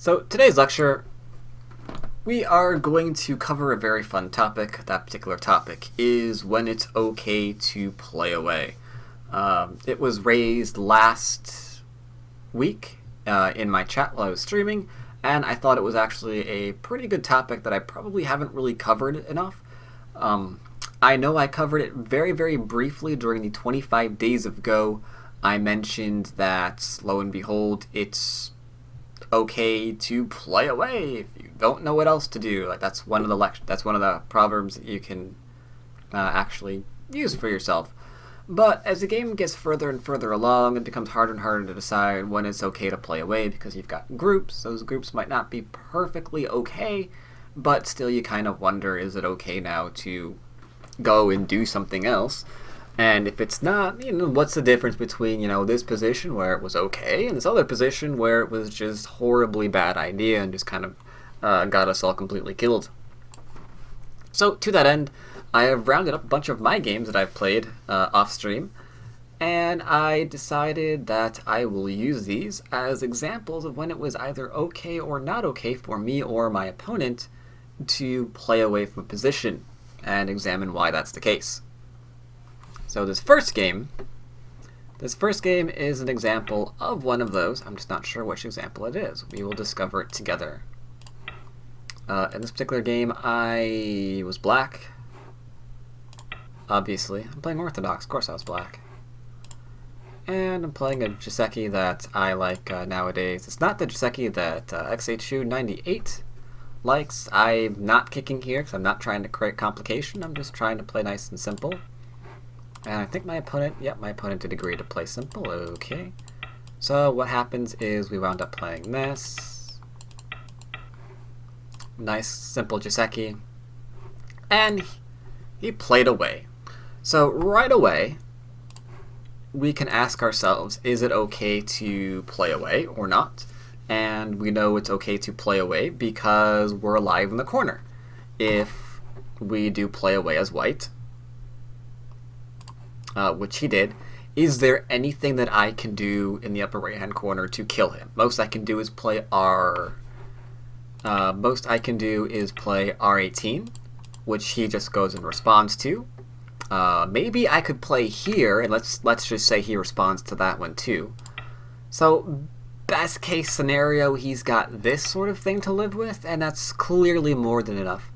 So today's lecture, we are going to cover a very fun topic. That particular topic is when it's okay to play away. It was raised last week in my chat while I was streaming, and I thought it was actually a pretty good topic that I probably haven't really covered enough. I know I covered it very, very briefly during the 25 days of Go. I mentioned that, lo and behold, it's okay to play away if you don't know what else to do. Like that's one of the proverbs that you can actually use for yourself. But as the game gets further and further along, it becomes harder and harder to decide when it's okay to play away because you've got groups. Those groups might not be perfectly okay, but still you kind of wonder, is it okay now to go and do something else? And if it's not, what's the difference between, this position where it was okay and this other position where it was just horribly bad idea and just kind of got us all completely killed? So to that end, I have rounded up a bunch of my games that I've played off stream, and I decided that I will use these as examples of when it was either okay or not okay for me or my opponent to play away from a position and examine why that's the case. So this first game is an example of one of those. I'm just not sure which example it is. We will discover it together. In this particular game, I was black. Obviously. I'm playing Orthodox. Of course I was black. And I'm playing a Joseki that I like nowadays. It's not the Joseki that XHU98 likes. I'm not kicking here because I'm not trying to create complication. I'm just trying to play nice and simple. And I think my opponent did agree to play simple. Okay. So what happens is we wound up playing this. Nice, simple Joseki. And he played away. So right away, we can ask ourselves, is it okay to play away or not? And we know it's okay to play away because we're alive in the corner. If we do play away as white, which he did, is there anything that I can do in the upper right hand corner to kill him? Most I can do is play R18, which he just goes and responds to. Maybe I could play here, and let's just say he responds to that one too. So best case scenario, he's got this sort of thing to live with, and that's clearly more than enough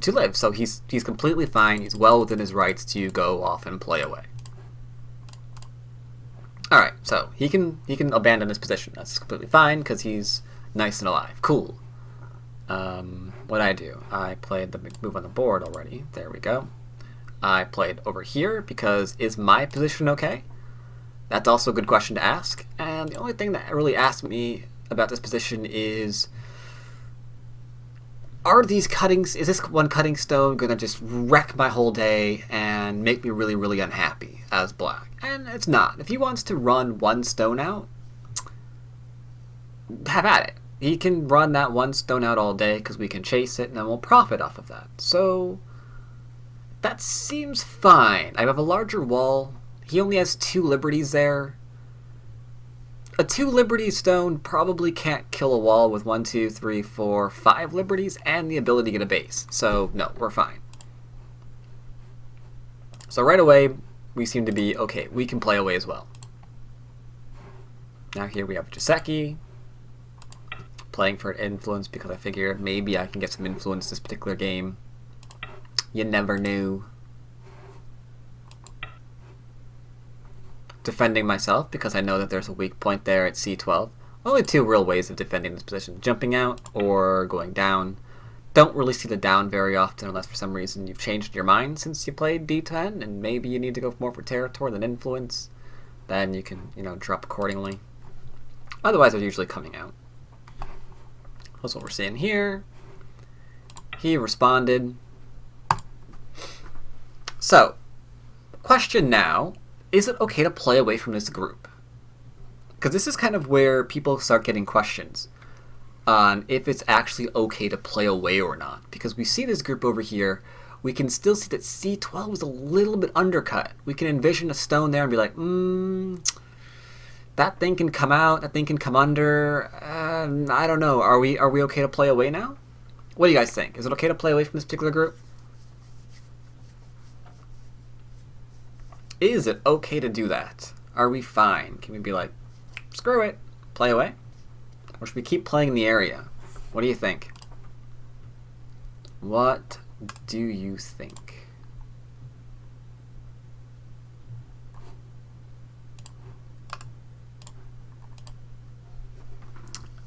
to live. So he's completely fine. He's well within his rights to go off and play away. Alright, so he can abandon his position. That's completely fine because he's nice and alive. Cool. What I do? I played the move on the board already. There we go. I played over here because is my position okay? That's also a good question to ask. And the only thing that really asked me about this position is, is this one cutting stone going to just wreck my whole day and make me really, really unhappy as black? And it's not. If he wants to run one stone out, have at it. He can run that one stone out all day because we can chase it and then we'll profit off of that. So that seems fine. I have a larger wall. He only has 2 liberties there. A 2 liberty stone probably can't kill a wall with 1, 2, 3, 4, 5 liberties and the ability to get a base. So no, we're fine. So right away, we seem to be okay. We can play away as well. Now here we have Joseki playing for an influence because I figure maybe I can get some influence this particular game. You never knew. Defending myself because I know that there's a weak point there at C12. Only 2 real ways of defending this position. Jumping out or going down. Don't really see the down very often unless for some reason you've changed your mind since you played D10 and maybe you need to go more for territory than influence. Then you can, drop accordingly. Otherwise they're usually coming out. That's what we're seeing here. He responded. So, question now, is it okay to play away from this group? Because this is kind of where people start getting questions on if it's actually okay to play away or not. Because we see this group over here, we can still see that C12 is a little bit undercut. We can envision a stone there and be like, that thing can come out, that thing can come under. I don't know. Are we okay to play away now? What do you guys think? Is it okay to play away from this particular group? Is it okay to do that? Are we fine? Can we be like, screw it, play away? Or should we keep playing in the area? What do you think? What do you think?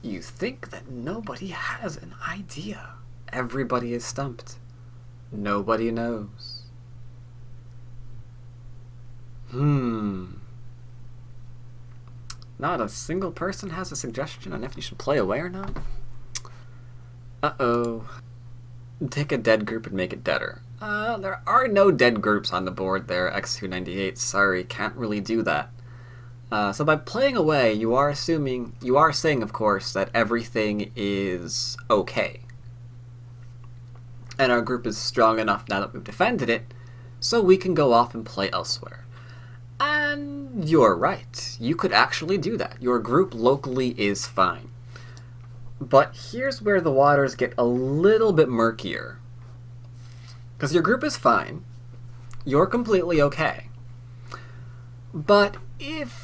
You think that nobody has an idea. Everybody is stumped. Nobody knows. Not a single person has a suggestion on if you should play away or not? Uh-oh. Take a dead group and make it deader. There are no dead groups on the board there, X298. Sorry, can't really do that. So by playing away, you are saying, of course, that everything is okay. And our group is strong enough now that we've defended it, so we can go off and play elsewhere. And you're right. You could actually do that. Your group locally is fine. But here's where the waters get a little bit murkier. Because your group is fine. You're completely okay. But if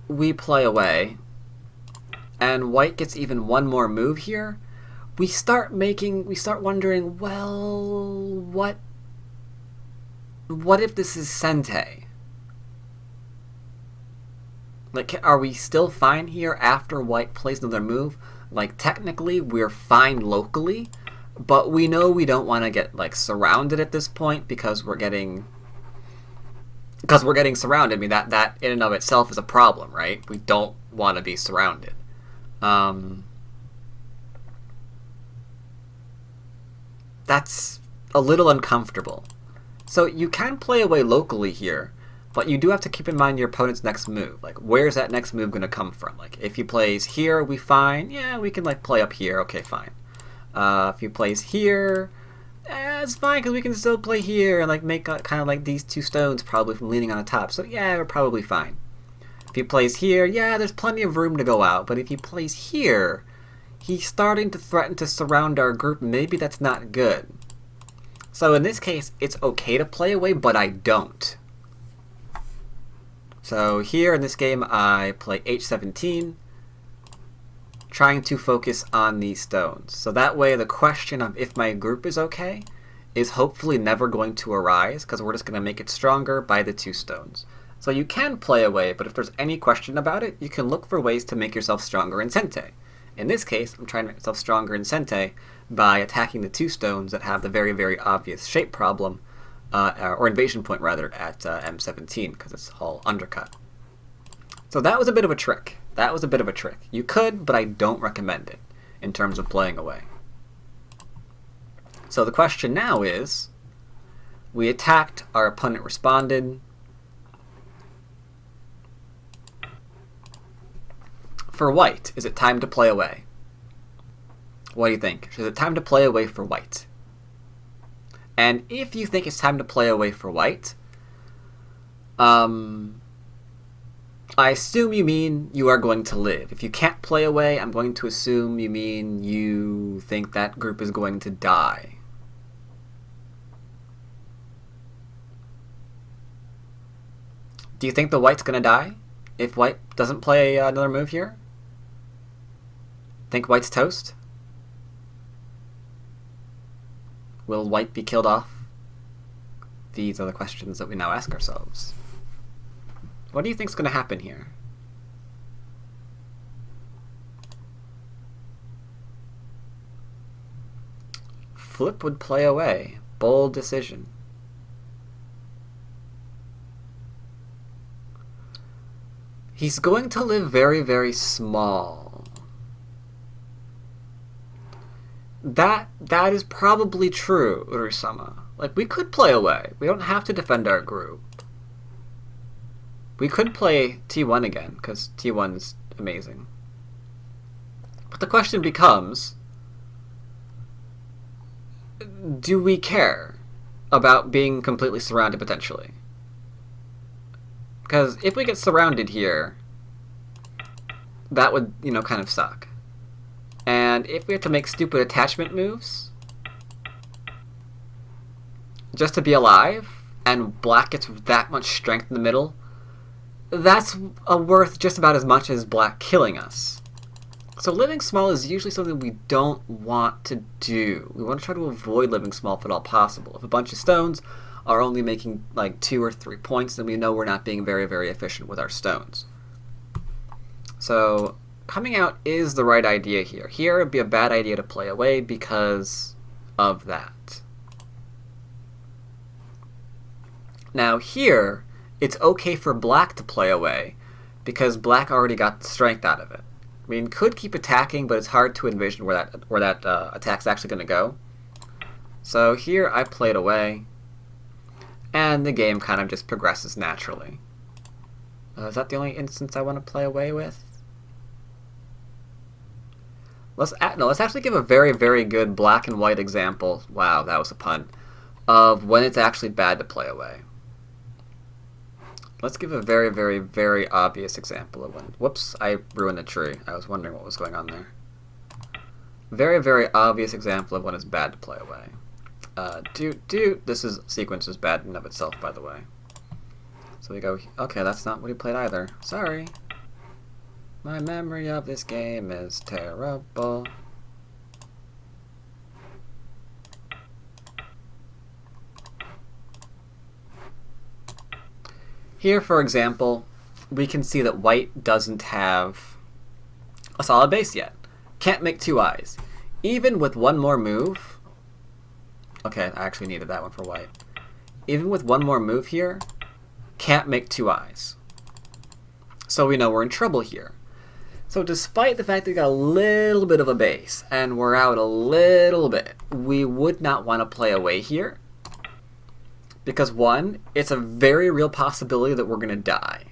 we play away and white gets even one more move here, we start wondering, well, what if this is Sente? Like, are we still fine here after white plays another move? Like, technically, we're fine locally, but we know we don't want to get, like, surrounded at this point because we're getting surrounded. I mean, that in and of itself is a problem, right? We don't want to be surrounded. That's a little uncomfortable. So you can play away locally here, but you do have to keep in mind your opponent's next move. Like, where's that next move going to come from? Like, if he plays here, are we fine? Yeah, we can, like, play up here. Okay, fine. If he plays here, it's fine, because we can still play here and, like, make kind of like these two stones probably from leaning on the top. So, yeah, we're probably fine. If he plays here, yeah, there's plenty of room to go out. But if he plays here, he's starting to threaten to surround our group. Maybe that's not good. So in this case, it's okay to play away, but I don't. So here in this game, I play H17, trying to focus on these stones. So that way, the question of if my group is okay is hopefully never going to arise, because we're just going to make it stronger by the two stones. So you can play away, but if there's any question about it, you can look for ways to make yourself stronger in Sente. In this case, I'm trying to make myself stronger in Sente by attacking the two stones that have the very, very obvious shape problem, or invasion point rather, at M17, because it's all undercut. So that was a bit of a trick. You could, but I don't recommend it in terms of playing away. So the question now is, we attacked, our opponent responded. For white, is it time to play away? What do you think? Is it time to play away for white? And if you think it's time to play away for white, I assume you mean you are going to live. If you can't play away, I'm going to assume you mean you think that group is going to die. Do you think the white's going to die if white doesn't play another move here? Think white's toast? Will white be killed off? These are the questions that we now ask ourselves. What do you think's going to happen here? Flip would play away. Bold decision. He's going to live very, very small. That is probably true, Urusama. Like, we could play away. We don't have to defend our group. We could play T1 again, because T1 is amazing. But the question becomes, do we care about being completely surrounded potentially? Because if we get surrounded here, that would, kind of suck. And if we have to make stupid attachment moves just to be alive, and black gets that much strength in the middle, that's worth just about as much as black killing us. So living small is usually something we don't want to do. We want to try to avoid living small if at all possible. If a bunch of stones are only making like 2 or 3 points, then we know we're not being very, very efficient with our stones. So coming out is the right idea here. Here it would be a bad idea to play away because of that. Now here, it's okay for black to play away because black already got the strength out of it. I mean, could keep attacking, but it's hard to envision where that attack's actually going to go. So here I played away, and the game kind of just progresses naturally. Is that the only instance I want to play away with? Let's actually give a very, very good black and white example. Wow, that was a pun. Of when it's actually bad to play away. Let's give a very, very, very obvious example of when... Whoops, I ruined a tree. I was wondering what was going on there. Very, very obvious example of when it's bad to play away. This sequence is bad in and of itself, by the way. So we go... Okay, that's not what he played either. Sorry. My memory of this game is terrible. Here, for example, we can see that white doesn't have a solid base yet. Can't make 2 eyes. Even with one more move... Okay, I actually needed that one for white. Even with one more move here, can't make 2 eyes. So we know we're in trouble here. So despite the fact that we got a little bit of a base, and we're out a little bit, we would not want to play away here. Because one, it's a very real possibility that we're going to die.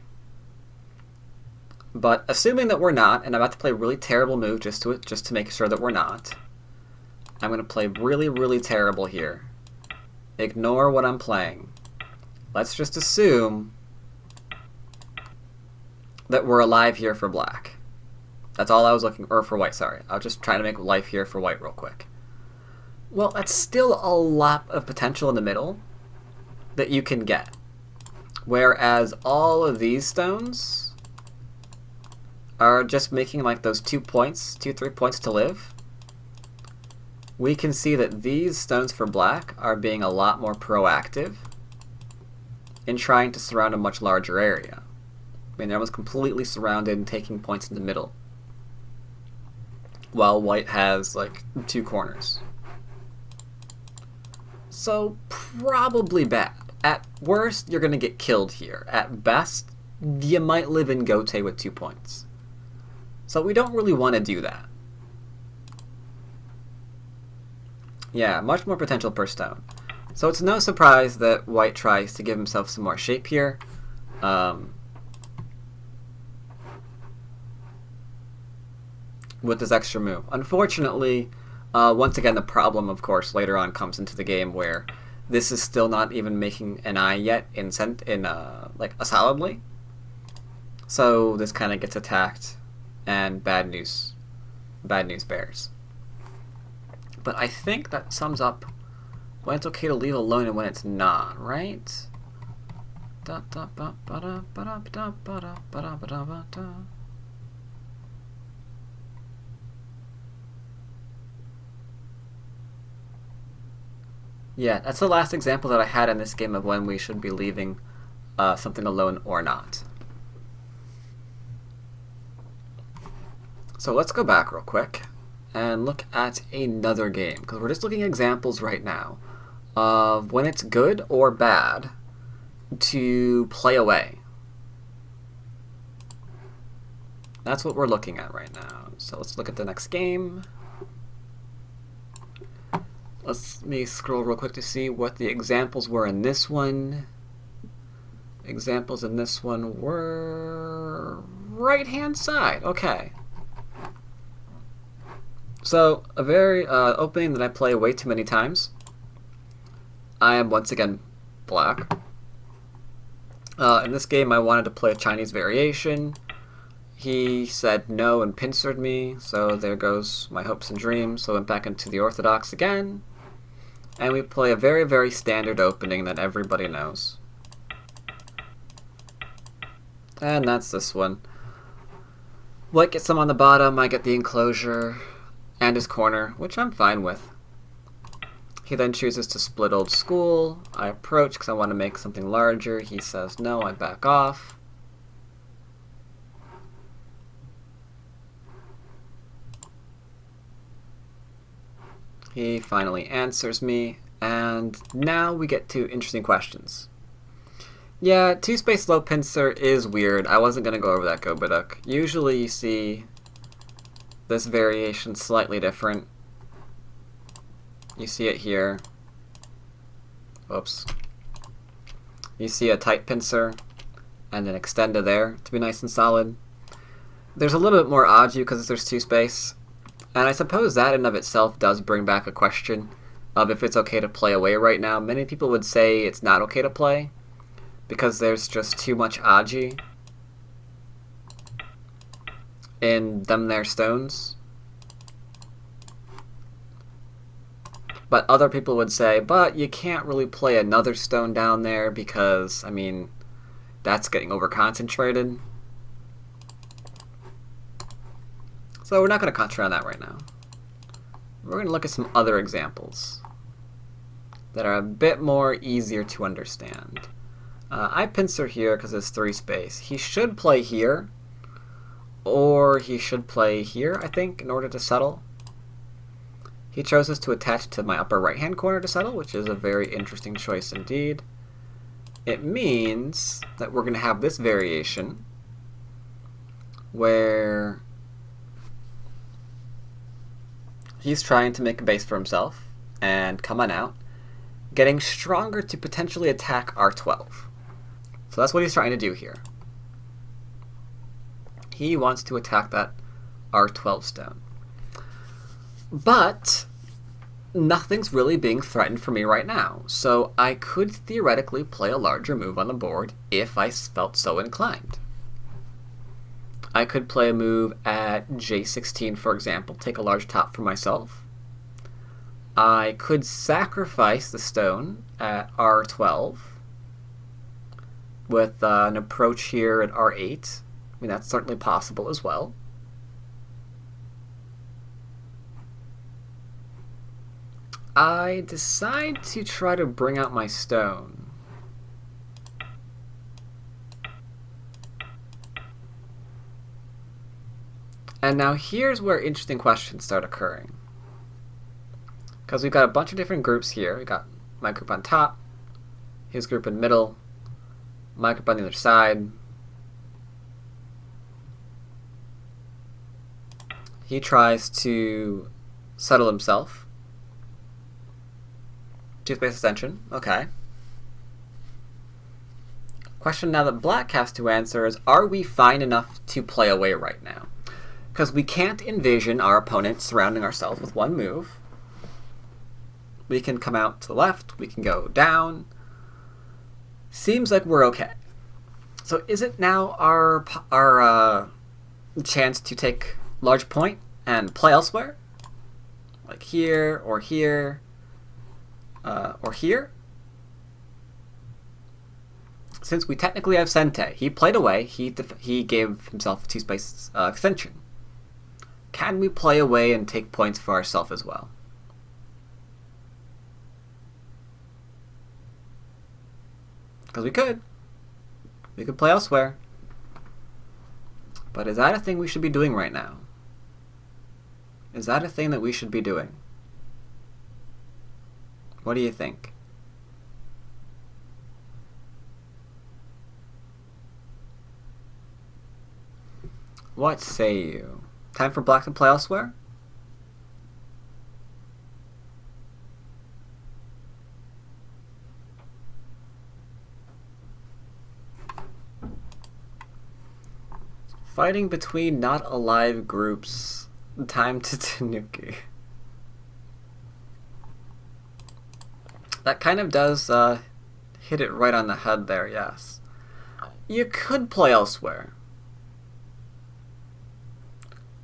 But assuming that we're not, and I'm about to play a really terrible move just to make sure that we're not, I'm going to play really, really terrible here. Ignore what I'm playing. Let's just assume that we're alive here for black. That's all I was looking for white, sorry. I was just trying to make life here for white real quick. Well, that's still a lot of potential in the middle that you can get. Whereas all of these stones are just making like those 2 points, 2-3 points to live. We can see that these stones for black are being a lot more proactive in trying to surround a much larger area. I mean, they're almost completely surrounded and taking points in the middle, while white has like 2 corners. So probably bad. At worst, you're going to get killed here. At best, you might live in Gote with 2 points. So we don't really want to do that. Yeah, much more potential per stone. So it's no surprise that white tries to give himself some more shape here. With this extra move. Unfortunately, once again, the problem, of course, later on comes into the game where this is still not even making an eye yet like a solidly. So this kind of gets attacked, and bad news bears. But I think that sums up when it's okay to leave alone and when it's not, right? Yeah, that's the last example that I had in this game of when we should be leaving something alone or not. So let's go back real quick and look at another game, because we're just looking at examples right now of when it's good or bad to play away. That's what we're looking at right now. So let's look at the next game. Let me scroll real quick to see what the examples were in this one. Examples in this one were right-hand side. Okay. So, a very opening that I play way too many times. I am once again black. In this game, I wanted to play a Chinese variation. He said no and pincered me, so there goes my hopes and dreams. So I went back into the orthodox again. And we play a very, very standard opening that everybody knows. And that's this one. White gets some on the bottom, I get the enclosure and his corner, which I'm fine with. He then chooses to split old school. I approach because I want to make something larger. He says no, I back off. He finally answers me, and now we get to interesting questions. Yeah, two-space low pincer is weird. I wasn't going to go over that Gobaduk. Usually you see this variation slightly different. You see it here. Whoops. You see a tight pincer and an extender there to be nice and solid. There's a little bit more aju because there's two space. And I suppose that in of itself does bring back a question of if it's okay to play away right now. Many people would say it's not okay to play because there's just too much aju in them there stones. But other people would say, but you can't really play another stone down there because, I mean, that's getting over-concentrated. So we're not going to concentrate on that right now. We're going to look at some other examples that are a bit more easier to understand. I pincer here because it's 3 space. He should play here, or he should play here, I think, in order to settle. He chooses to attach to my upper right-hand corner to settle, which is a very interesting choice indeed. It means that we're going to have this variation where he's trying to make a base for himself and come on out, getting stronger to potentially attack R12. So that's what he's trying to do here. He wants to attack that R12 stone. But nothing's really being threatened for me right now, so I could theoretically play a larger move on the board if I felt so inclined. I could play a move at J16, for example, take a large top for myself. I could sacrifice the stone at R12 with an approach here at R8. I mean, that's certainly possible as well. I decide to try to bring out my stone. And now here's where interesting questions start occurring. Because we've got a bunch of different groups here. We've got my group on top, his group in middle, my group on the other side. He tries to settle himself. 2-space extension, okay. Question now that Black has to answer is, are we fine enough to play away right now? Because we can't envision our opponent surrounding ourselves with one move. We can come out to the left, we can go down. Seems like we're okay. So is it now our chance to take large point and play elsewhere? Like here, or here, or here? Since we technically have Sente, he played away, he gave himself a 2-space extension. Can we play away and take points for ourselves as well? Because we could. We could play elsewhere. But is that a thing we should be doing right now? Is that a thing that we should be doing? What do you think? What say you? Time for Black to play elsewhere? Fighting between not alive groups. Time to Tanuki. That kind of does hit it right on the head there, yes. You could play elsewhere.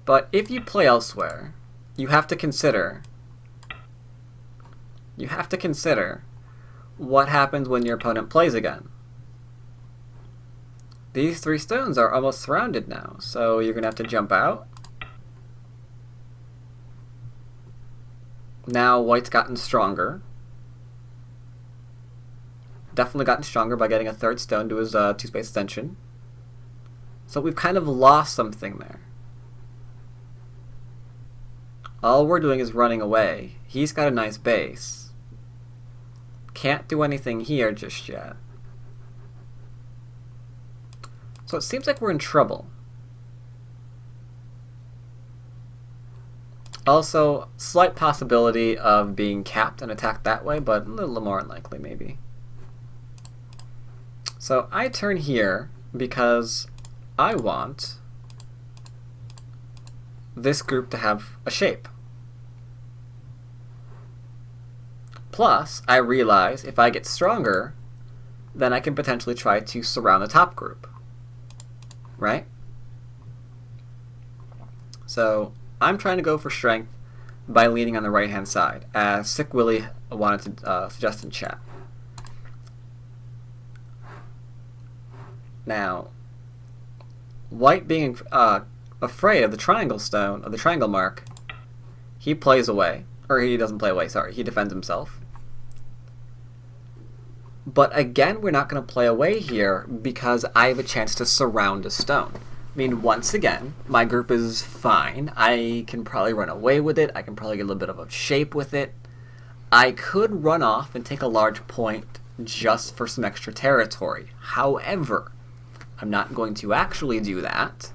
But if you play elsewhere, you have to consider what happens when your opponent plays again. These 3 stones are almost surrounded now, so you're going to have to jump out. Now white's gotten stronger. Definitely gotten stronger by getting a 3rd stone to his 2-space extension. So we've kind of lost something there. All we're doing is running away. He's got a nice base. Can't do anything here just yet. So it seems like we're in trouble. Also, slight possibility of being capped and attacked that way, but a little more unlikely maybe. So I turn here because I want this group to have a shape. Plus, I realize if I get stronger, then I can potentially try to surround the top group. Right? So I'm trying to go for strength by leaning on the right-hand side, as Sick Willie wanted to suggest in chat. Now, white being afraid of the triangle stone, of the triangle mark, he plays away. Or he doesn't play away, sorry. He defends himself. But again, we're not going to play away here because I have a chance to surround a stone. I mean, once again, my group is fine. I can probably run away with it. I can probably get a little bit of a shape with it. I could run off and take a large point just for some extra territory. However, I'm not going to actually do that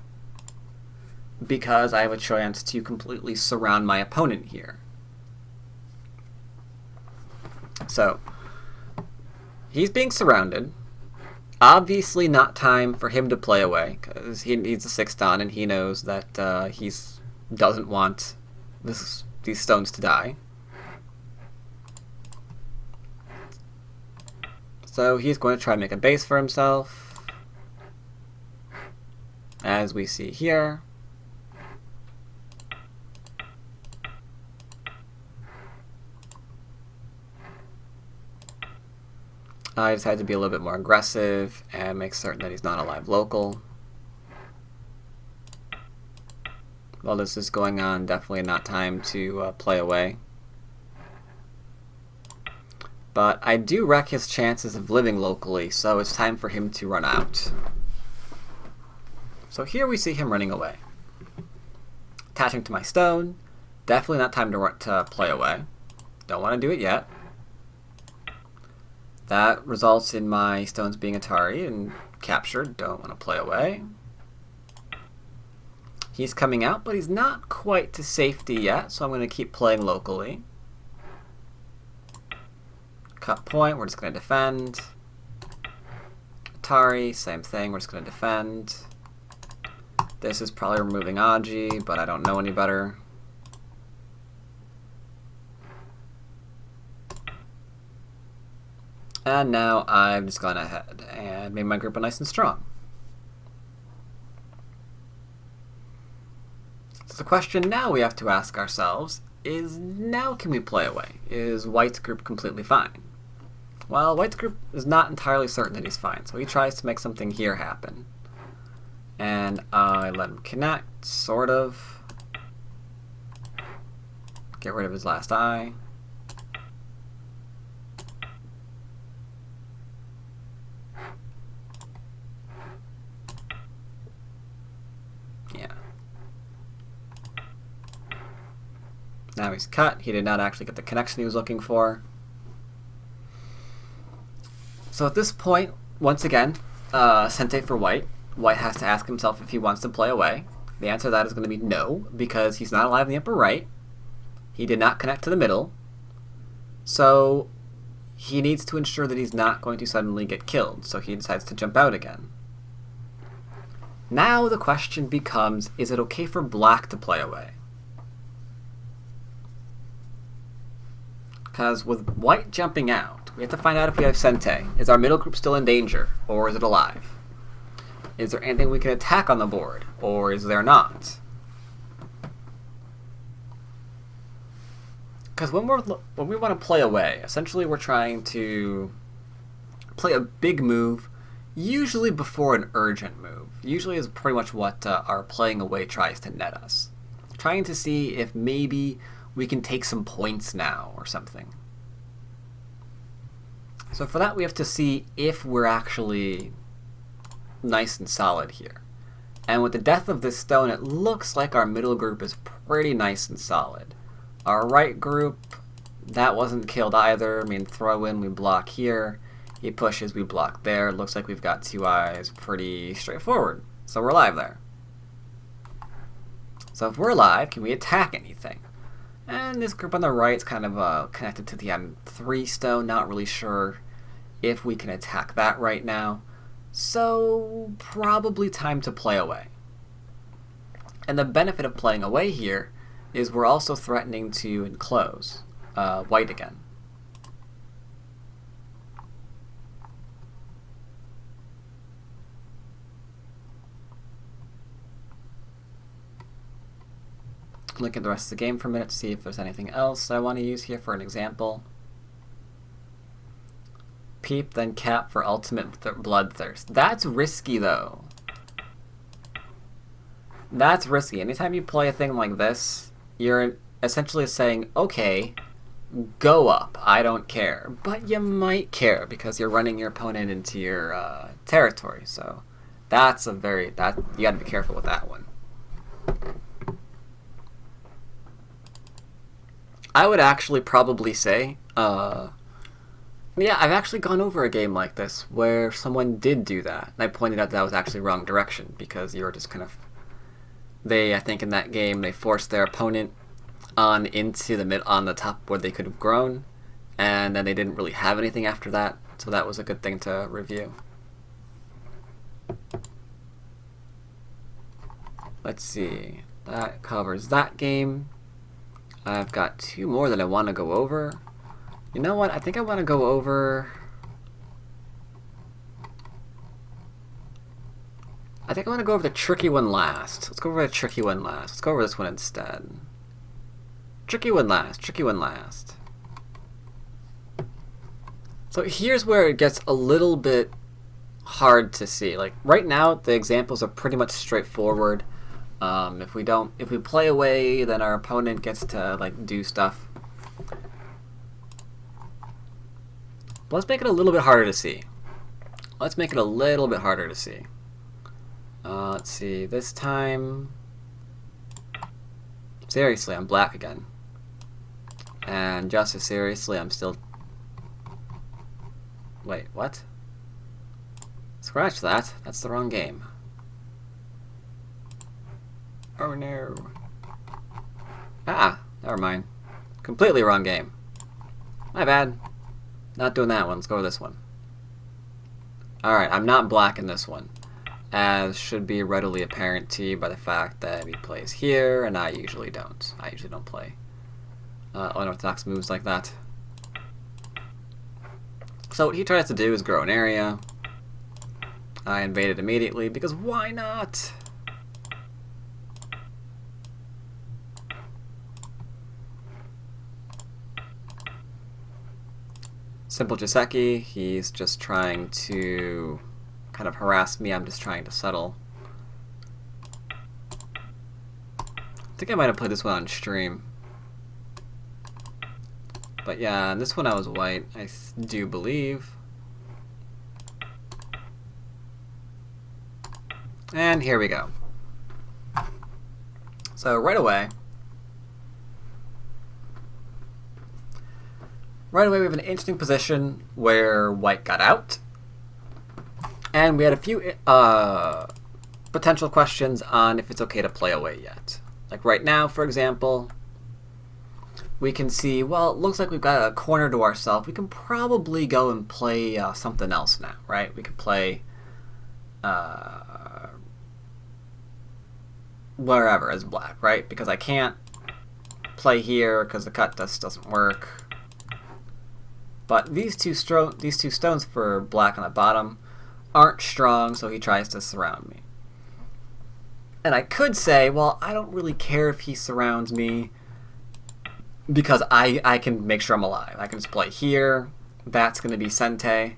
because I have a chance to completely surround my opponent here. So, he's being surrounded. Obviously not time for him to play away, because he needs a 6th on, and he knows that he doesn't want these stones to die. So he's going to try and make a base for himself, as we see here. I decided to be a little bit more aggressive and make certain that he's not a live local. While this is going on, definitely not time to play away. But I do wreck his chances of living locally, so it's time for him to run out. So here we see him running away. Attaching to my stone. Definitely not time to play away. Don't want to do it yet. That results in my stones being Atari and captured. Don't want to play away. He's coming out, but he's not quite to safety yet, so I'm going to keep playing locally. Cut point, we're just going to defend. Atari, same thing, we're just going to defend. This is probably removing Aji, but I don't know any better. And now I've just gone ahead and made my group nice and strong. So the question now we have to ask ourselves is, now can we play away? Is White's group completely fine? Well, White's group is not entirely certain that he's fine, so he tries to make something here happen. And I let him connect, sort of. Get rid of his last eye. Now he's cut. He did not actually get the connection he was looking for. So at this point, once again, Sente for White. White has to ask himself if he wants to play away. The answer to that is going to be no, because he's not alive in the upper right. He did not connect to the middle. So he needs to ensure that he's not going to suddenly get killed. So he decides to jump out again. Now the question becomes, is it okay for Black to play away? Because with White jumping out, we have to find out if we have Sente. Is our middle group still in danger, or is it alive? Is there anything we can attack on the board, or is there not? Because when we want to play away, essentially we're trying to play a big move, usually before an urgent move. Usually is pretty much what our playing away tries to net us. Trying to see if maybe we can take some points now or something. So for that we have to see if we're actually nice and solid here. And with the death of this stone, it looks like our middle group is pretty nice and solid. Our right group, that wasn't killed either. I mean, throw in, we block here. He pushes, we block there. Looks like we've got 2 eyes. Pretty straightforward. So we're alive there. So if we're alive, can we attack anything? And this group on the right is kind of connected to the M3 stone. Not really sure if we can attack that right now. So probably time to play away. And the benefit of playing away here is we're also threatening to enclose white again. Look at the rest of the game for a minute to see if there's anything else I want to use here for an example. Peep, then cap for ultimate bloodthirst. That's risky though. That's risky. Anytime you play a thing like this, you're essentially saying, okay, go up, I don't care. But you might care because you're running your opponent into your territory. So that's you gotta be careful with that one. I would actually probably say, yeah, I've actually gone over a game like this where someone did do that. And I pointed out that was actually wrong direction because you were just kind of... I think in that game, they forced their opponent on into on the top where they could have grown. And then they didn't really have anything after that. So that was a good thing to review. Let's see. That covers that game. I've got 2 more that I want to go over. You know what? I think I want to go over... I think I want to go over the tricky one last. Let's go over the tricky one last. Let's go over this one instead. Tricky one last. Tricky one last. So here's where it gets a little bit hard to see. Like right now, the examples are pretty much straightforward. If we play away, then our opponent gets to like do stuff. But let's make it a little bit harder to see. Let's make it a little bit harder to see. Let's see, this time... Seriously, I'm black again. And just as seriously, I'm still... Wait, what? Scratch that. That's the wrong game. Oh no. Ah, never mind. Completely wrong game. My bad. Not doing that one. Let's go with this one. Alright, I'm not black in this one, as should be readily apparent to you by the fact that he plays here, and I usually don't. I usually don't play unorthodox moves like that. So what he tries to do is grow an area. I invaded immediately, because why not? Simple Joseki, he's just trying to kind of harass me. I'm just trying to settle. I think I might have played this one on stream. But yeah, this one I was white, I do believe. And here we go. So right away we have an interesting position where white got out. And we had a few potential questions on if it's okay to play away yet. Like right now, for example, we can see, well, it looks like we've got a corner to ourselves. We can probably go and play something else now, right? We could play wherever as black, right? Because I can't play here because the cut just doesn't work. But these two stones for black on the bottom aren't strong, so he tries to surround me. And I could say, well, I don't really care if he surrounds me. because I can make sure I'm alive. I can just play here. That's going to be Sente.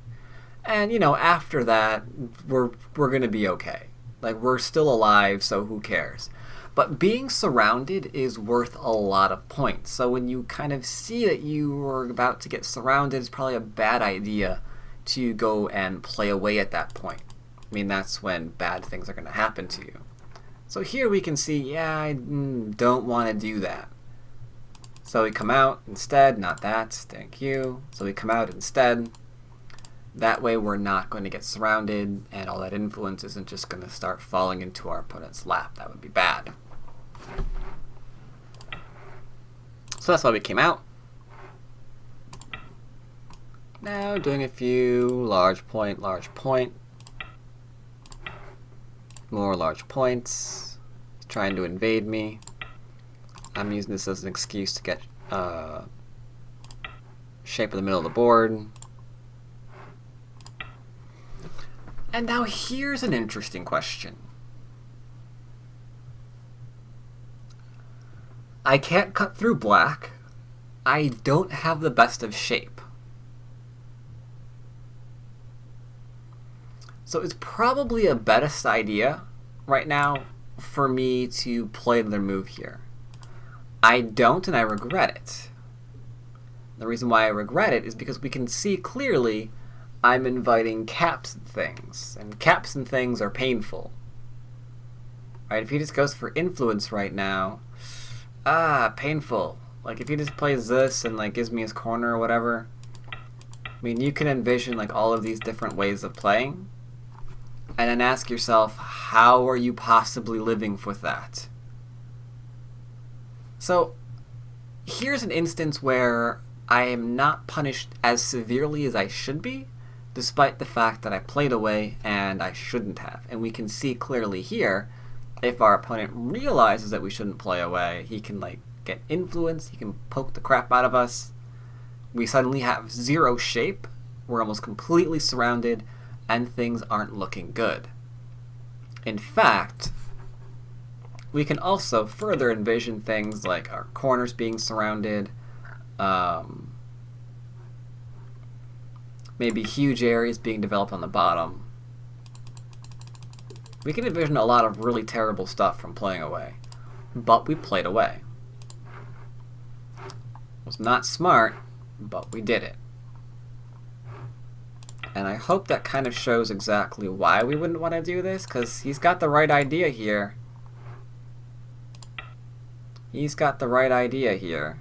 And, you know, after that, we're going to be okay. Like, we're still alive, so who cares? But being surrounded is worth a lot of points. So when you kind of see that you are about to get surrounded, it's probably a bad idea to go and play away at that point. I mean, that's when bad things are going to happen to you. So here we can see, yeah, I don't want to do that. So we come out instead, not that, thank you. So we come out instead. That way we're not going to get surrounded, and all that influence isn't just going to start falling into our opponent's lap. That would be bad. So that's why we came out. Now doing a few large point, more large points. He's trying to invade me. I'm using this as an excuse to get shape in the middle of the board. And now here's an interesting question. I can't cut through black. I don't have the best of shape. So it's probably a best idea right now for me to play another move here. I don't, and I regret it. The reason why I regret it is because we can see clearly I'm inviting caps and things, and caps and things are painful. Right? If he just goes for influence right now, painful. Like if he just plays this and like gives me his corner or whatever, I mean, you can envision like all of these different ways of playing, and then ask yourself, how are you possibly living with that? So here's an instance where I am not punished as severely as I should be, despite the fact that I played away and I shouldn't have. And we can see clearly here, if our opponent realizes that we shouldn't play away, he can like get influence, he can poke the crap out of us. We suddenly have zero shape, we're almost completely surrounded, and things aren't looking good. In fact, we can also further envision things like our corners being surrounded, maybe huge areas being developed on the bottom. We can envision a lot of really terrible stuff from playing away, but we played away. It was not smart, but we did it. And I hope that kind of shows exactly why we wouldn't want to do this, because he's got the right idea here. He's got the right idea here.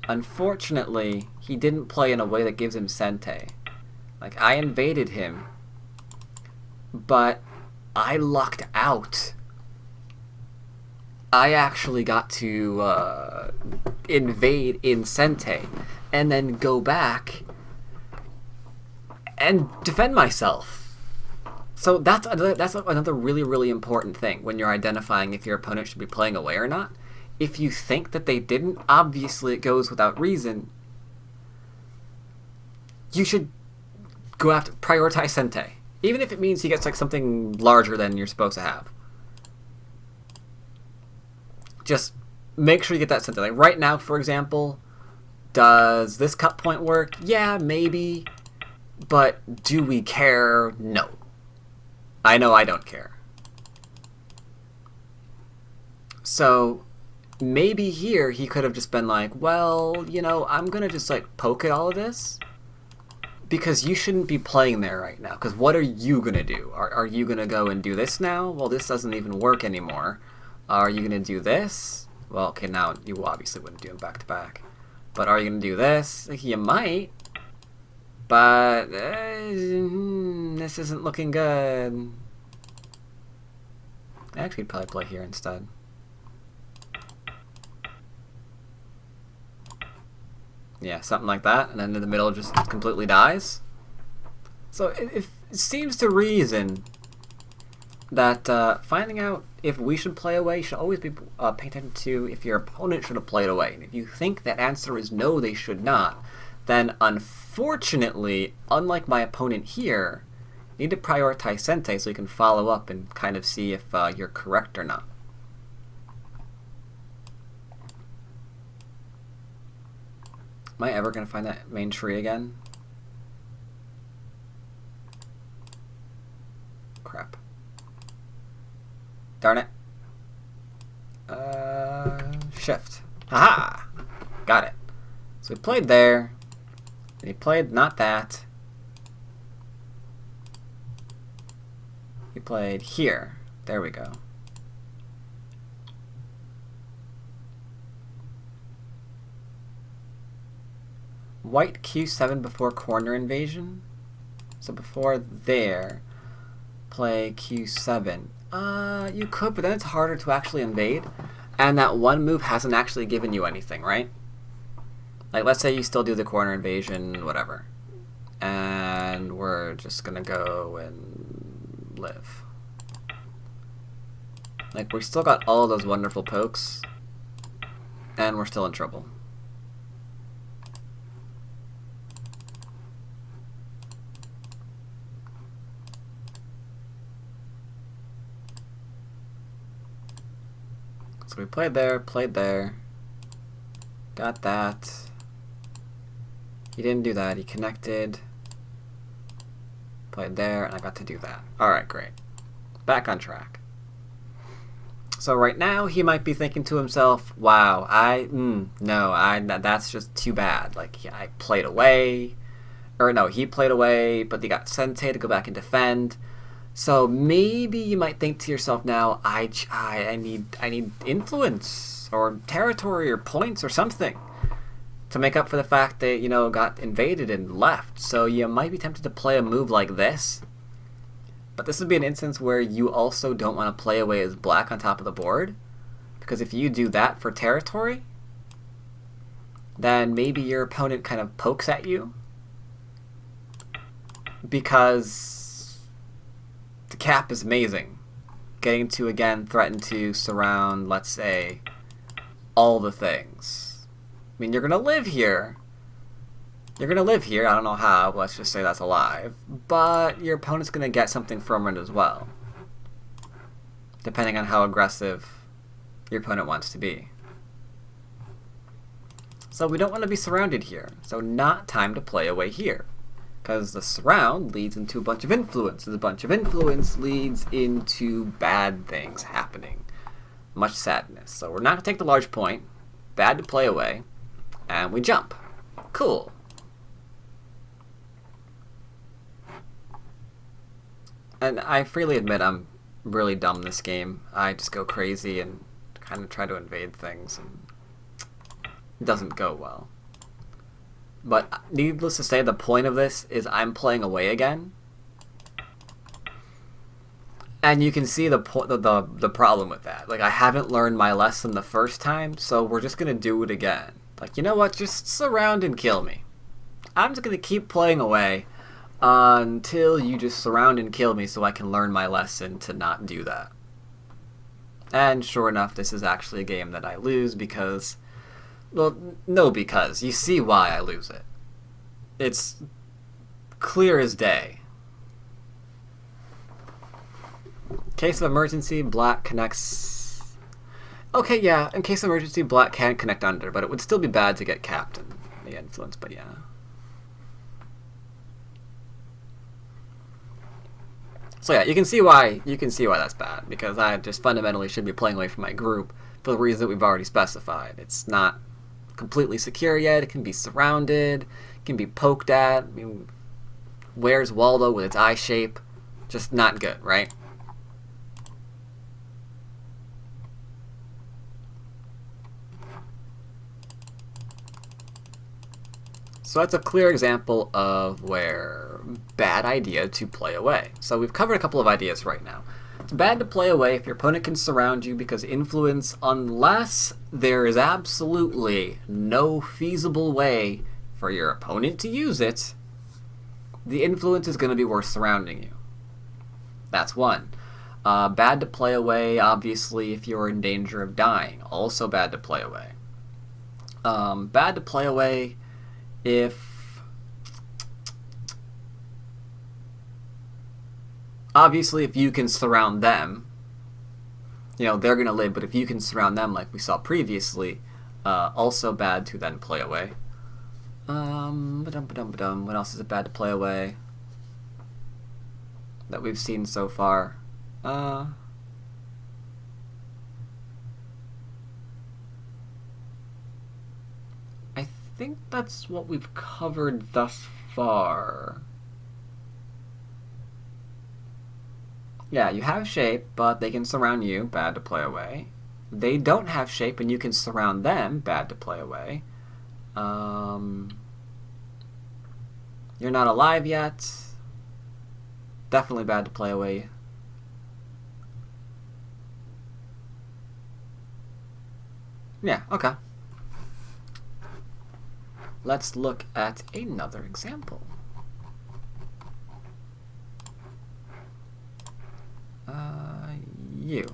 Unfortunately, he didn't play in a way that gives him Sente. Like, I invaded him, but I lucked out. I actually got to invade in Sente, and then go back and defend myself. So that's another really, really important thing when you're identifying if your opponent should be playing away or not. If you think that they didn't, obviously it goes without reason. You should go after, prioritize Sente. Even if it means he gets like something larger than you're supposed to have. Just make sure you get that Sente. Like right now, for example, does this cut point work? Yeah, maybe. But do we care? No. I know I don't care. So maybe here he could have just been like, well, you know, I'm going to just like poke at all of this because you shouldn't be playing there right now. Because what are you going to do? Are you going to go and do this now? Well, this doesn't even work anymore. Are you going to do this? Well, okay, now you obviously wouldn't do them back to back. But are you going to do this? You might. But this isn't looking good. Actually, I'd probably play here instead. Yeah, something like that, and then in the middle just completely dies. So it seems to reason that finding out if we should play away, you should always be paying attention to if your opponent should have played away. And if you think that answer is no, they should not, then unfortunately, unlike my opponent here, you need to prioritize Sente so you can follow up and kind of see if you're correct or not. Am I ever going to find that main tree again? Crap. Darn it. Shift. Haha! Got it. So we played there. And he played not that. He played here. There we go. White Q7 before corner invasion. So before there, play Q7. You could, but then it's harder to actually invade. And that one move hasn't actually given you anything, right? Like, let's say you still do the corner invasion, whatever. And we're just gonna go and live. Like, we still got all of those wonderful pokes. And we're still in trouble. So we played there, got that. He didn't do that, he connected, played there, and I got to do that. Alright, great. Back on track. So right now, he might be thinking to himself, wow, that's just too bad. Like, I played away, or no, he played away, but he got Sensei to go back and defend. So maybe you might think to yourself now, I need influence or territory or points or something to make up for the fact that, you know, got invaded and left. So you might be tempted to play a move like this. But this would be an instance where you also don't want to play away as black on top of the board. Because if you do that for territory, then maybe your opponent kind of pokes at you. Because the cap is amazing. Getting to, again, threaten to surround, let's say, all the things. I mean, you're going to live here. You're going to live here. I don't know how. Let's just say that's alive. But your opponent's going to get something from it as well. Depending on how aggressive your opponent wants to be. So we don't want to be surrounded here. So not time to play away here. Because the surround leads into a bunch of influence. And a bunch of influence leads into bad things happening. Much sadness. So we're not going to take the large point. Bad to play away. And we jump. Cool. And I freely admit I'm really dumb this game. I just go crazy and kind of try to invade things. And it doesn't go well. But needless to say, the point of this is I'm playing away again. And you can see the problem with that. Like, I haven't learned my lesson the first time, so we're just going to do it again. Like, you know what? Just surround and kill me. I'm just going to keep playing away until you just surround and kill me so I can learn my lesson to not do that. And sure enough, this is actually a game that I lose because... Well, no, because. You see why I lose it. It's clear as day. Case of emergency, black connects... Okay, yeah, in case of emergency, black can connect under, but it would still be bad to get capped in the influence, but yeah. So yeah, you can see why that's bad, because I just fundamentally should be playing away from my group for the reason that we've already specified. It's not completely secure yet, it can be surrounded, it can be poked at. I mean, where's Waldo with its eye shape? Just not good, right? So that's a clear example of where bad idea to play away. So we've covered a couple of ideas right now. It's bad to play away if your opponent can surround you because influence, unless there is absolutely no feasible way for your opponent to use it, the influence is going to be worth surrounding you. That's one. Bad to play away, obviously, if you're in danger of dying. Also bad to play away. Bad to play away if... Obviously, if you can surround them, you know, they're going to live, but if you can surround them like we saw previously, also bad to then play away. Ba-dum. What else is it bad to play away that we've seen so far? I think that's what we've covered thus far. Yeah, you have shape, but they can surround you. Bad to play away. They don't have shape, and you can surround them. Bad to play away. You're not alive yet. Definitely bad to play away. Yeah, okay. Let's look at another example. You.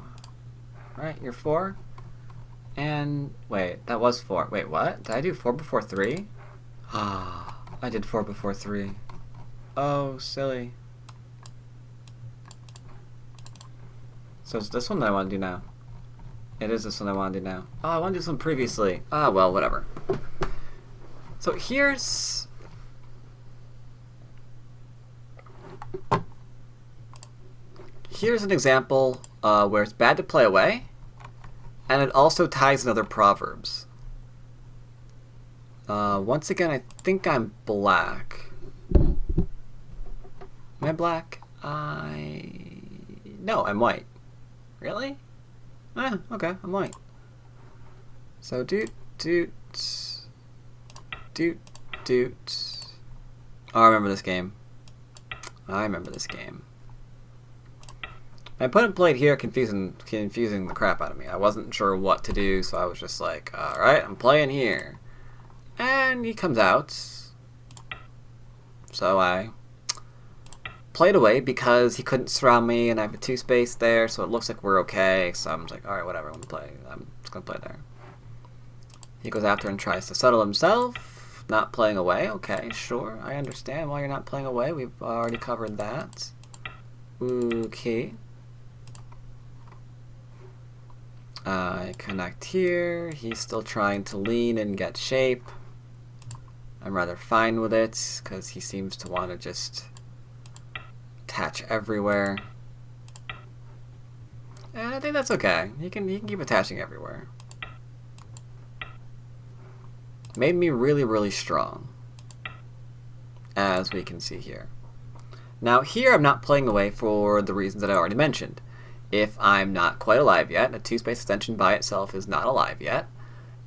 Right, you're 4. And, wait, that was 4. Wait, what? Did I do 4 before 3? Ah, I did 4 before 3. Oh, silly. So it's this one that I want to do now. It is this one I want to do now. Oh, I want to do this one previously. Ah, well, whatever. So here's an example where it's bad to play away, and it also ties in other proverbs. Once again, I think I'm black. Am I black? No, I'm white. Really? Okay, I'm white. So doot. Oh, I remember this game. My opponent played here, confusing the crap out of me. I wasn't sure what to do, so I was just like, alright, I'm playing here. And he comes out. So I played away because he couldn't surround me, and I have a 2 space there, so it looks like we're okay. So I'm like, alright, whatever, I'm just gonna play there. He goes after and tries to settle himself. Not playing away. Okay, sure. I understand why you're not playing away. We've already covered that. Okay. I connect here. He's still trying to lean and get shape. I'm rather fine with it because he seems to want to just attach everywhere. And I think that's okay. He can keep attaching everywhere. Made me really, really strong, as we can see here. Now here I'm not playing away for the reasons that I already mentioned. If I'm not quite alive yet, a 2-space extension by itself is not alive yet,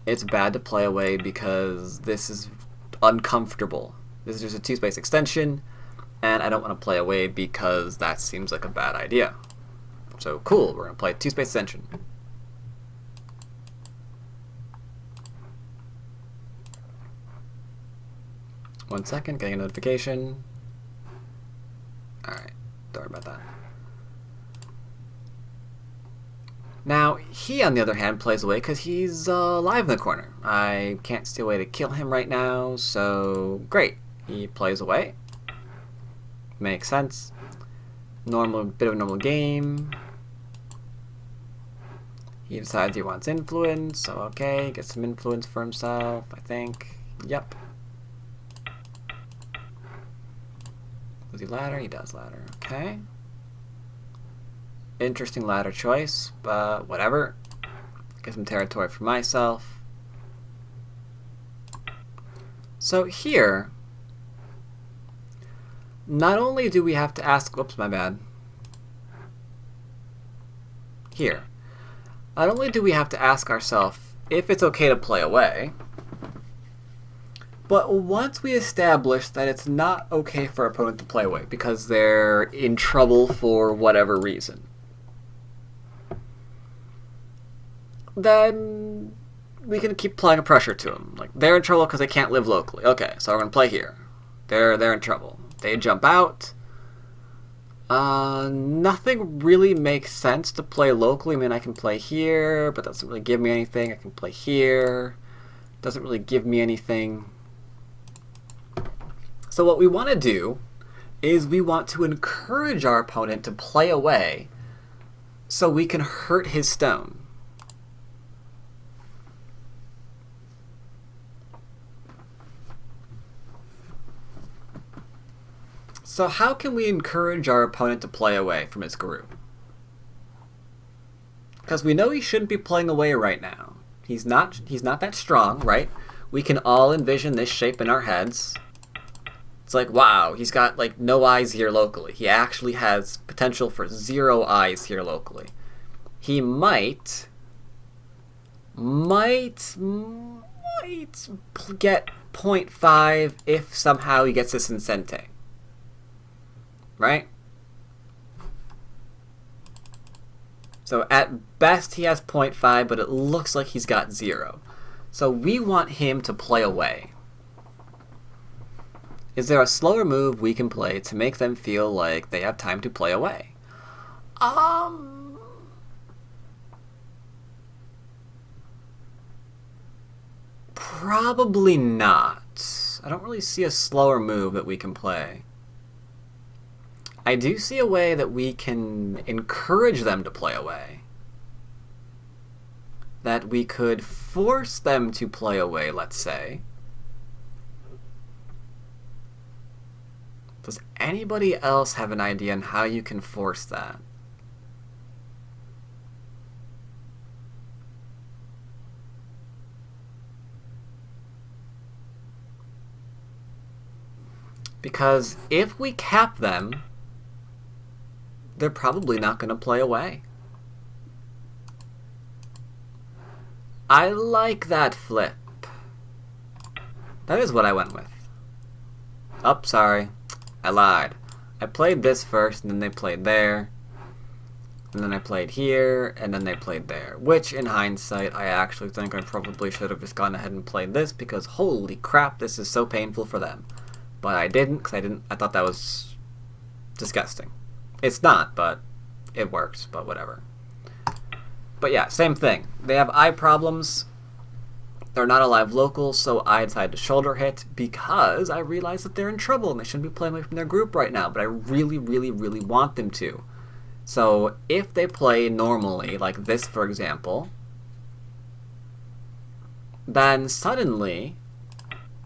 it's bad to play away because this is uncomfortable. This is just a 2-space extension, and I don't want to play away because that seems like a bad idea. So cool, we're going to play a 2-space extension. One second, getting a notification. Alright, don't worry about that. Now, he, on the other hand, plays away because he's alive in the corner. I can't see a way to kill him right now, so great. He plays away. Makes sense. Bit of a normal game. He decides he wants influence, so okay, get some influence for himself, I think. Yep. Does he ladder? He does ladder. Okay. Interesting ladder choice, but whatever. Get some territory for myself. So here, not only do we have to ask, oops, my bad. Here, not only do we have to ask ourselves if it's okay to play away, but once we establish that it's not okay for our opponent to play away because they're in trouble for whatever reason, then we can keep applying a pressure to them. Like, they're in trouble because they can't live locally. Okay, so we're going to play here. They're in trouble. They jump out. Nothing really makes sense to play locally. I mean, I can play here, but that doesn't really give me anything. I can play here. Doesn't really give me anything. So what we want to do is we want to encourage our opponent to play away so we can hurt his stone. So how can we encourage our opponent to play away from his group? Because we know he shouldn't be playing away right now. He's not that strong, right? We can all envision this shape in our heads. It's like, wow, he's got like no eyes here locally. He actually has potential for 0 eyes here locally. He might get 0.5 if somehow he gets this Incente. Right? So at best he has 0.5, but it looks like he's got 0. So we want him to play away. Is there a slower move we can play to make them feel like they have time to play away? Probably not. I don't really see a slower move that we can play. I do see a way that we can encourage them to play away. That we could force them to play away, let's say. Does anybody else have an idea on how you can force that? Because if we cap them, they're probably not going to play away. I like that flip. That is what I went with. Oh, sorry. I lied. I played this first, and then they played there. And then I played here, and then they played there. Which, in hindsight, I actually think I probably should have just gone ahead and played this, because holy crap, this is so painful for them. But I didn't, because I thought that was disgusting. It's not, but it works, but whatever. But yeah, same thing. They have eye problems. They're not alive local, so I decided to shoulder hit because I realized that they're in trouble and they shouldn't be playing away from their group right now, but I really, really, really want them to. So if they play normally, like this for example, then suddenly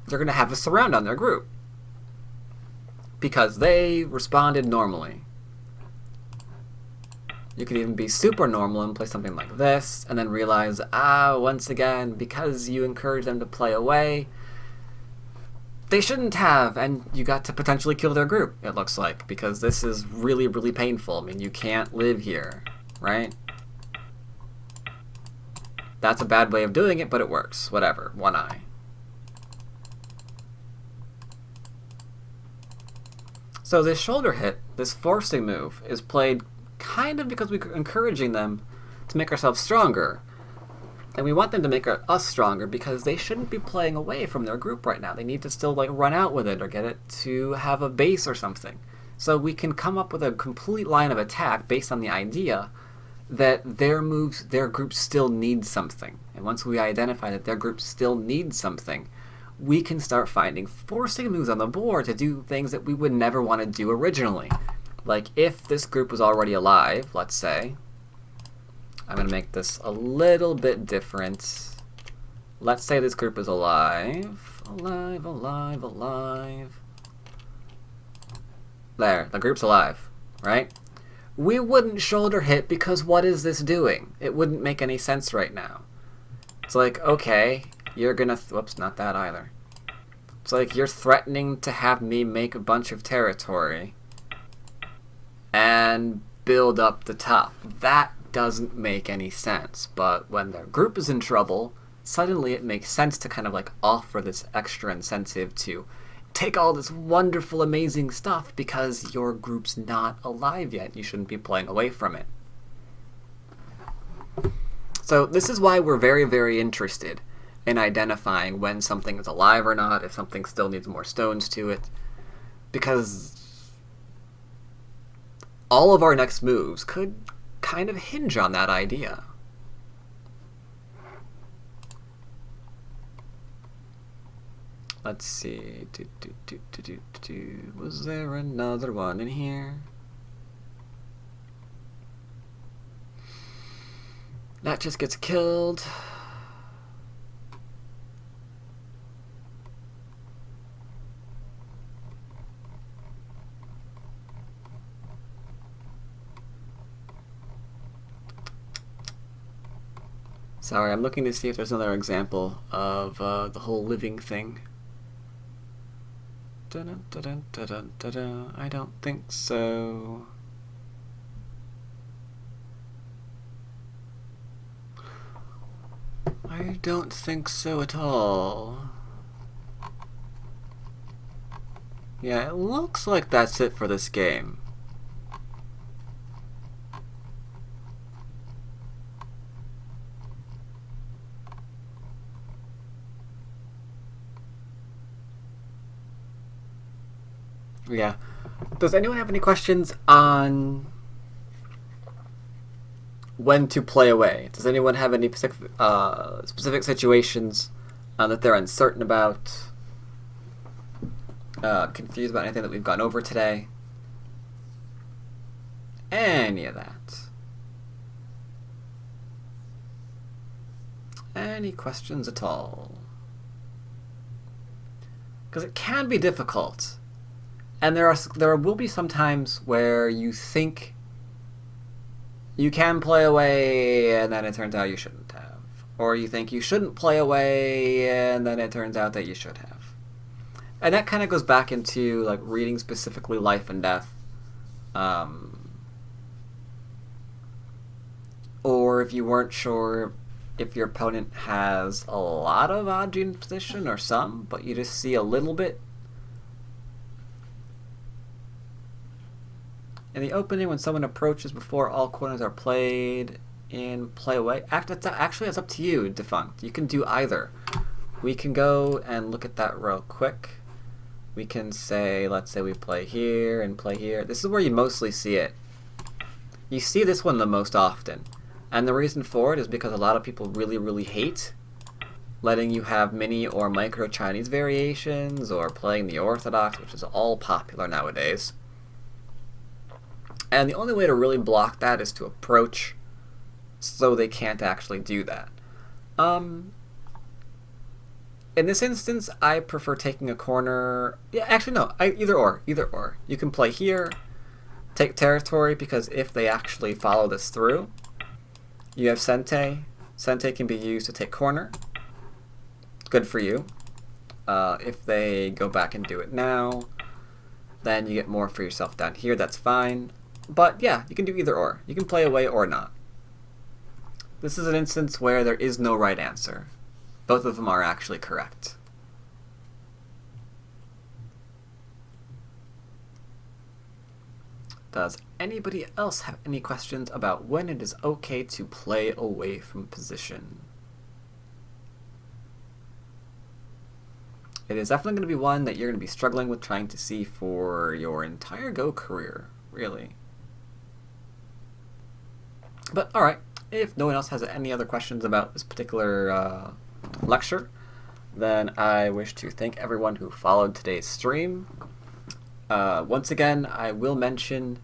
they're going to have a surround on their group because they responded normally. You could even be super normal and play something like this, and then realize, once again, because you encourage them to play away, they shouldn't have, and you got to potentially kill their group, it looks like, because this is really, really painful. I mean, you can't live here, right? That's a bad way of doing it, but it works. Whatever. 1 eye. So this shoulder hit, this forcing move, is played kind of because we're encouraging them to make ourselves stronger. And we want them to make us stronger because they shouldn't be playing away from their group right now. They need to still like run out with it or get it to have a base or something. So we can come up with a complete line of attack based on the idea that their group still needs something. And once we identify that their group still needs something, we can start finding forcing moves on the board to do things that we would never want to do originally. Like if this group was already alive, let's say, I'm going to make this a little bit different. Let's say this group is alive. Alive, alive, alive. There, the group's alive, right? We wouldn't shoulder hit because what is this doing? It wouldn't make any sense right now. It's like, okay, you're going to... Whoops, not that either. It's like you're threatening to have me make a bunch of territory and build up the top. That doesn't make any sense, but when their group is in trouble, suddenly it makes sense to kind of like offer this extra incentive to take all this wonderful, amazing stuff because your group's not alive yet. You shouldn't be playing away from it. So this is why we're very, very interested in identifying when something is alive or not, if something still needs more stones to it, because all of our next moves could kind of hinge on that idea. Let's see. Was there another one in here? That just gets killed. Sorry, I'm looking to see if there's another example of the whole living thing. Dun, dun, dun, dun, dun, dun, dun. I don't think so. I don't think so at all. Yeah, it looks like that's it for this game. Yeah. Does anyone have any questions on when to play away? Does anyone have any specific situations that they're uncertain about? Confused about anything that we've gone over today? Any of that? Any questions at all? Because it can be difficult. And there will be some times where you think you can play away, and then it turns out you shouldn't have. Or you think you shouldn't play away, and then it turns out that you should have. And that kind of goes back into like reading specifically Life and Death. Or if you weren't sure if your opponent has a lot of odd gene position or some, but you just see a little bit. In the opening, when someone approaches before all corners are played in play away, actually it's up to you, Defunct. You can do either. We can go and look at that real quick. We can say, let's say we play here and play here. This is where you mostly see it. You see this one the most often. And the reason for it is because a lot of people really, really hate letting you have mini or micro Chinese variations or playing the Orthodox, which is all popular nowadays. And the only way to really block that is to approach so they can't actually do that. In this instance, I prefer taking a corner. Yeah, actually, no. Either or. You can play here, take territory, because if they actually follow this through, you have Sente. Sente can be used to take corner. Good for you. If they go back and do it now, then you get more for yourself down here. That's fine. But yeah, you can do either or. You can play away or not. This is an instance where there is no right answer. Both of them are actually correct. Does anybody else have any questions about when it is okay to play away from position? It is definitely going to be one that you're going to be struggling with trying to see for your entire Go career, really. But alright, if no one else has any other questions about this particular lecture, then I wish to thank everyone who followed today's stream. Once again, I will mention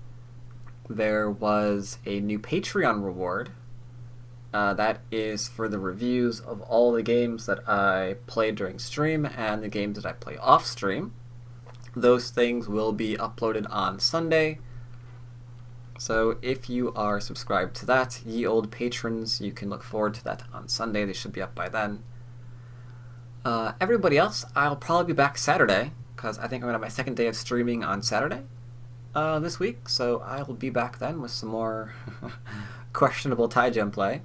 there was a new Patreon reward. That is for the reviews of all the games that I played during stream and the games that I play off stream. Those things will be uploaded on Sunday. So if you are subscribed to that, ye old patrons, you can look forward to that on Sunday. They should be up by then. Everybody else, I'll probably be back Saturday, because I think I'm going to have my second day of streaming on Saturday this week. So I will be back then with some more questionable tie gem play.